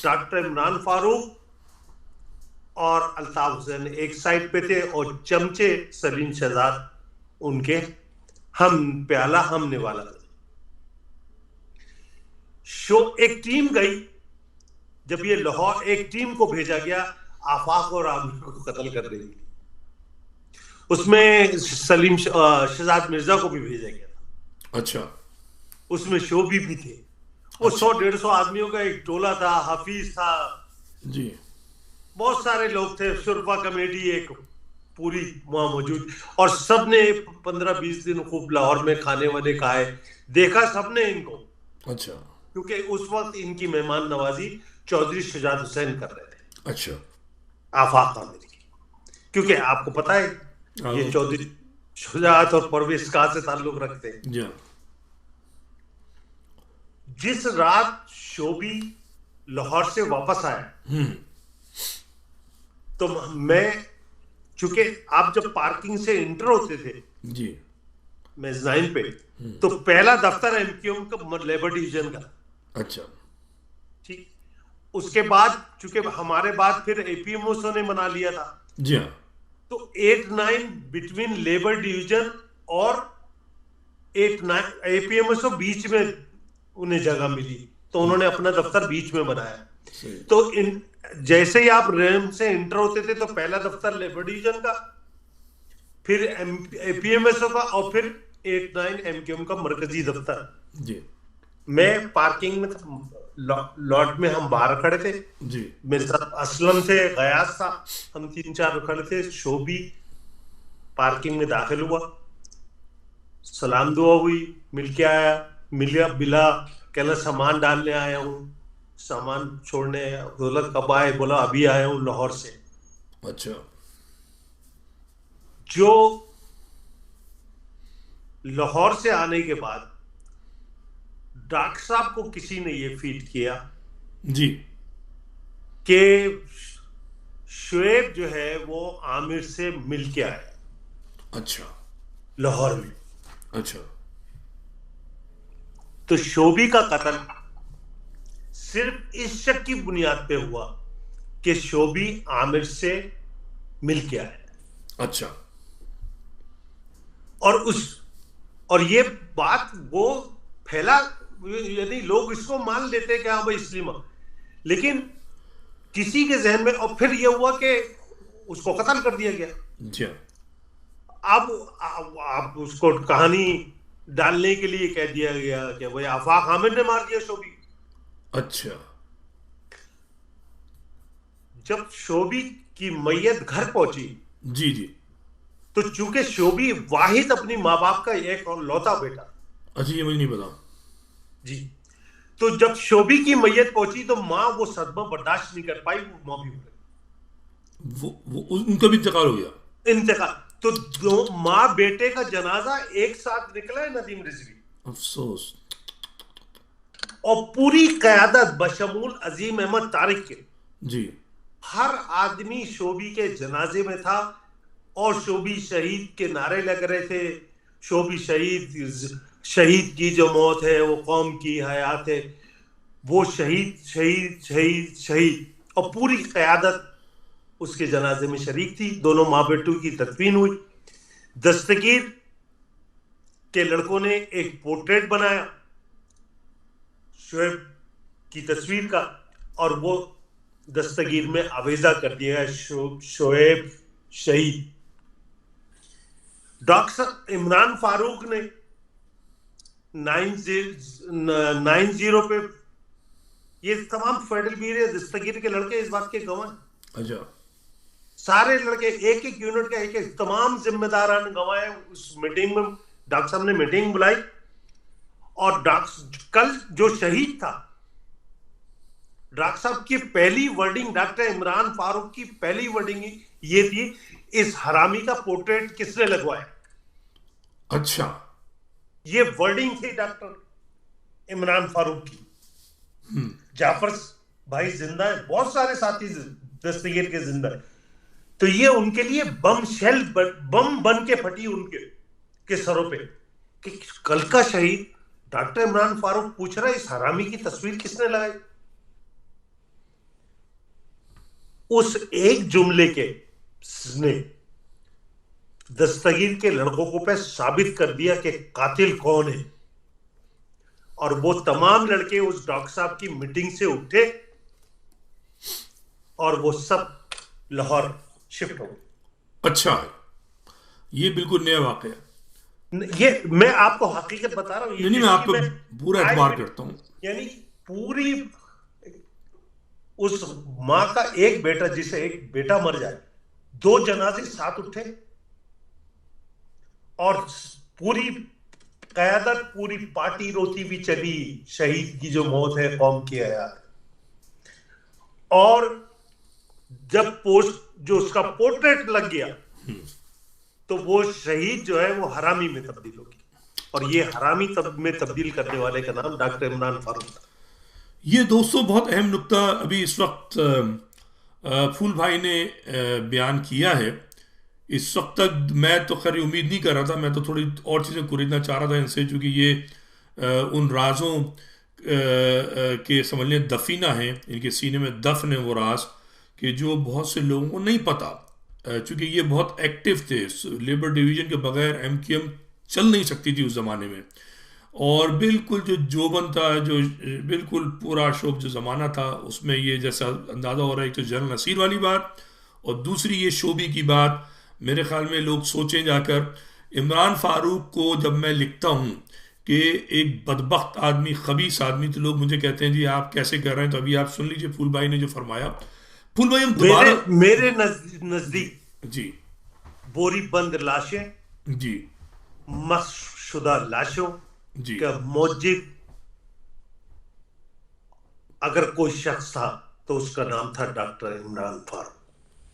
Doctor Imran Farooq اور الطاف حسین ایک side پہ تھے اور چمچے سلیم شہزاد ان کے ہم پیالہ ہم نوالا تھا. شو ایک ٹیم گئی, جب یہ لاہور ایک ٹیم کو بھیجا گیا آفاق اور عامر کو قتل کرنے کے لیے, اس میں سلیم شہزاد مرزا کو بھی بھیجا گیا تھا. اچھا, اس میں شوبی بھی تھے. وہ 100-150 آدمیوں کا ایک ٹولہ تھا, حفیظ تھا, جی بہت سارے لوگ تھے, شرفا کمیٹی ایک پوری وہاں موجود, اور سب نے 15-20 دن خوب لاہور میں کھانے وانے کھائے, دیکھا سب نے ان کو. اچھا, کیونکہ اس وقت ان کی مہمان نوازی چودھری شجاعت حسین کر رہے تھے. اچھا, آفاق عامر کی, کیونکہ آپ کو پتا ہے یہ چودھری شجاعت اور پرویز کہاں سے تعلق رکھتے ہیں. جی, جس رات شوبی لاہور سے واپس آیا تو میں, چونکہ آپ جب پارکنگ سے انٹر ہوتے تھے جی, میزائن پہ, تو پہلا دفتر ایم کیو ایم کا لیبر ڈویژن کا. اچھا, ٹھیک, اس کے بعد چونکہ ہمارے بعد پھر اے پی ایم او نے بنا لیا تھا, جی ہاں, تو 8-9 بٹوین لیبر ڈویژن اور 8-9 اے پی ایم او بیچ میں انہیں جگہ ملی, تو انہوں نے اپنا دفتر بیچ میں بنایا. تو جیسے ہی آپ ریم سے انٹر ہوتے تھے تو پہلا دفتر لیبر ڈویژن کا, پھر اے پی ایم ایس او کا, اور پھر 8-9 ایم کیو ایم کا مرکزی دفتر. جی, میں پارکنگ میں لاٹ میں ہم باہر کھڑے تھے, جی, میرے ساتھ اسلم تھے, غیاث تھا, ہم 3-4 کھڑے تھے. شوبی پارکنگ میں داخل ہوا, سلام دعا ہوئی, مل کے آیا, بلا کہنا سامان ڈالنے آیا ہوں, سامان چھوڑنے آیا. بولا کب آئے؟ بولا ابھی آیا ہوں لاہور سے. اچھا, جو لاہور سے آنے کے بعد ڈاکٹر صاحب کو کسی نے یہ فیڈ کیا جی, کہ شعیب جو ہے وہ عامر سے مل کے آیا. اچھا, لاہور میں. اچھا, تو شوبی کا قتل صرف اس شک کی بنیاد پہ ہوا کہ شوبی عامر سے مل کے آیا. اچھا, اور یہ بات وہ پھیلا, یعنی لوگ اس کو مان لیتے کہ ہاں بھائی اسلم, لیکن کسی کے ذہن میں, اور پھر یہ ہوا کہ اس کو قتل کر دیا گیا. جی, اب آپ اس کو کہانی ڈالنے کے لیے کہہ دیا گیا کہ بھائی آفاق عامر نے مار دیا شوبی. اچھا, جب شوبی کی میت گھر پہنچی, جی, جی, تو چونکہ شوبی واحد اپنی ماں باپ کا ایک اور لوتا بیٹا. اچھا, یہ مجھے نہیں پتا. جی, تو جب شوبی کی میت پہنچی تو ماں وہ صدمہ برداشت نہیں کر پائی, وہ ماں بھی ہو گئی, ان کا بھی انتقال ہو گیا. انتقال. تو دو ماں بیٹے کا جنازہ ایک ساتھ نکلا ہے ندیم رضوی, افسوس. اور پوری قیادت بشمول عظیم احمد طارق کے, جی, ہر آدمی شوبی کے جنازے میں تھا, اور شوبی شہید کے نعرے لگ رہے تھے. شوبی شہید کی جو موت ہے وہ قوم کی حیات ہے, وہ شہید شہید شہید شہید, اور پوری قیادت اس کے جنازے میں شریک تھی. دونوں ماں بیٹوں کی تدفین ہوئی. دستگیر کے لڑکوں نے ایک پورٹریٹ بنایا شعیب کی تصویر کا, اور وہ دستگیر میں آویزہ کر دیا ہے شعیب شہید. ڈاکٹر عمران فاروق نے 90 پہ, یہ تمام فیڈرل بیورو دستگیر کے لڑکے اس بات کے گواہ. اچھا, سارے لڑکے ایک ایک یونٹ کا ایک تمام ذمہ داران گواہ ہیں. اس میٹنگ میں ڈاکٹر صاحب نے میٹنگ بلائی, اور کل جو شہید تھا, ڈاکٹر صاحب کی پہلی ورڈنگ, ڈاکٹر عمران فاروق کی پہلی ورڈنگ یہ تھی, اس حرامی کا پورٹریٹ کس نے لگوایا. اچھا, یہ ورڈنگ تھی ڈاکٹر عمران فاروق کی. جعفر بھائی زندہ ہے, بہت سارے ساتھی دستگیر کے زندہ ہے, تو یہ ان کے لیے بم بن کے پھٹی ان کے سروں پہ کہ کل کا شہید ڈاکٹر عمران فاروق پوچھ رہا ہے اس حرامی کی تصویر کس نے لگائی. اس ایک جملے کے نے دستگیر کے لڑکوں کو پہ ثابت کر دیا کہ قاتل کون ہے، اور وہ تمام لڑکے اس ڈاکٹر صاحب کی میٹنگ سے اٹھے اور وہ سب لاہور شفٹ ہو گئے. اچھا ہے، یہ بالکل نیا واقعہ ہے. یہ میں آپ کو حقیقت بتا رہا ہوں. نہیں میں آپ پہ پورا اعتبار کرتا ہوں. یعنی پوری اس ماں کا ایک بیٹا، جسے ایک بیٹا مر جائے، 2 جنازے ساتھ اٹھے، اور پوری قیادت، پوری پارٹی روتی بھی چلی شہید کی جو موت ہے قوم کی حیات. اور جب جو اس کا پورٹریٹ لگ گیا تو وہ شہید جو ہے وہ حرامی میں تبدیل ہو گیا، اور یہ حرامی میں تبدیل کرنے والے کا نام ڈاکٹر عمران فاروق تھا. یہ دوستوں بہت اہم نقطہ ابھی اس وقت پھول بھائی نے بیان کیا ہے. اس وقت تک میں تو خیر امید نہیں کر رہا تھا، میں تو تھوڑی اور چیزیں خریدنا چاہ رہا تھا ان سے، چونکہ یہ ان رازوں کے سمجھ لیں دفینہ ہیں، ان کے سینے میں دفن ہے وہ راز کہ جو بہت سے لوگوں کو نہیں پتا، چونکہ یہ بہت ایکٹیو تھے. لیبر ڈویژن کے بغیر MQM چل نہیں سکتی تھی اس زمانے میں، اور بالکل جو جوبن تھا، جو بالکل پورا شوق جو زمانہ تھا، اس میں یہ جیسا اندازہ ہو رہا ہے، ایک تو جنرل نصیر والی بات، اور دوسری یہ شوبی کی بات. میرے خیال میں لوگ سوچیں جا کر، عمران فاروق کو جب میں لکھتا ہوں کہ ایک بدبخت آدمی، خبیث آدمی، تو لوگ مجھے کہتے ہیں جی آپ کیسے کر رہے ہیں. تو ابھی آپ سن لیجئے پھول بھائی نے جو فرمایا. پھول بھائی ہم دوبارہ میرے نزدیک جی بوری بند لاشیں، جی مسخ شدہ لاشوں جی کا موجد اگر کوئی شخص تھا تو اس کا نام تھا ڈاکٹر عمران فاروق.